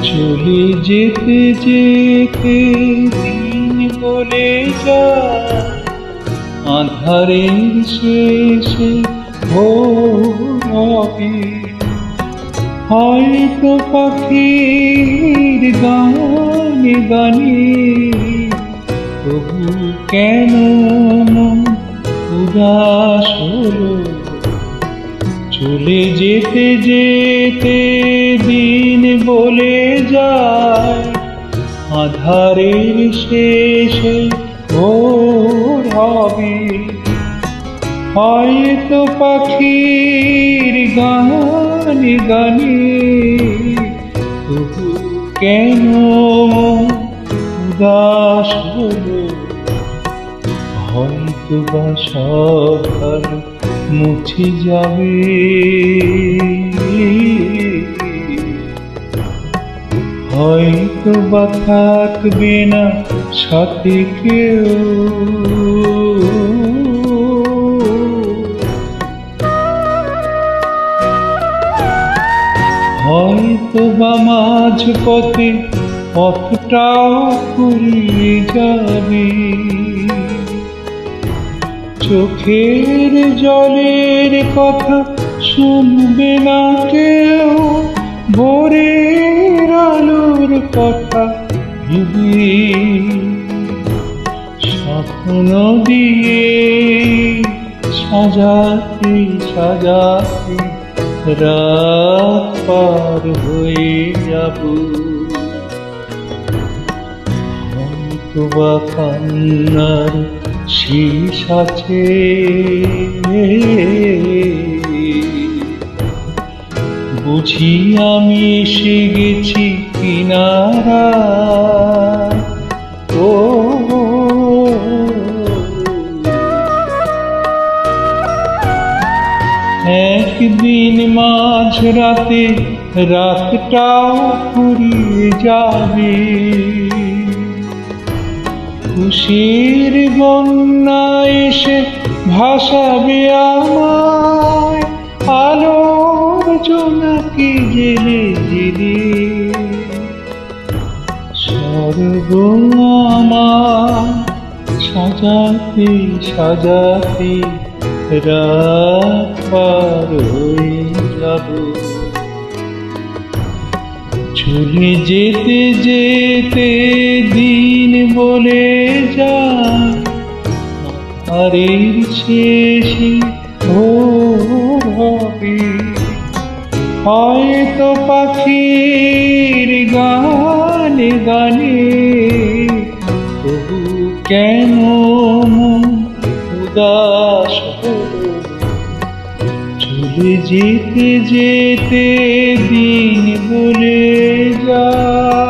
চলে যেতে যেতে দিন বলে যায়, আঁধারের শেষে ভোর হবে। হয়তো পাখির গানে গানে তবু কেন মন উদাস হলো। চলে যেতে যেতে দিন বলে যায়, আঁধারের শেষে ভোর হবে। হয়তো পাখির গানে গানে তবু কেন উদাস হলো। হয়তো বা সব ভালো মুছে যাবে, হয়তো বা থাকবে না সাথে কেউ। হয়তো বা মাঝ পথে পথটাও ফুরিয়ে যাবে। চোখের জলের কথা শুনবে না কেউ, ভোরের আলোর কথা ভেবে স্বপ্ন দিয়ে সাজাতে সাজাতে রাত পার হয়ে যাব। হয়তো বা কান্নার শেষ আছে, বুঝি আমি এসে গেছি কিনারা। ও একদিন মাঝরাতে রাতটাও ফুরিয়ে যাবে। খুশির বন্যা এসে ভাসাবে আমায়, আলোর জোনাকি জেলে জেলে। স্বর্গ আমার সাজাতে সাজাতে রাত পার হয়ে যাব। চলে যেতে যেতে দিন বলে যায়, আধারের শেষে ভোর হবে। হয়তো পাখির গানে গানে তবু কেন মন উদাস হলো। চলে যেতে যেতে দিন বলে যায়।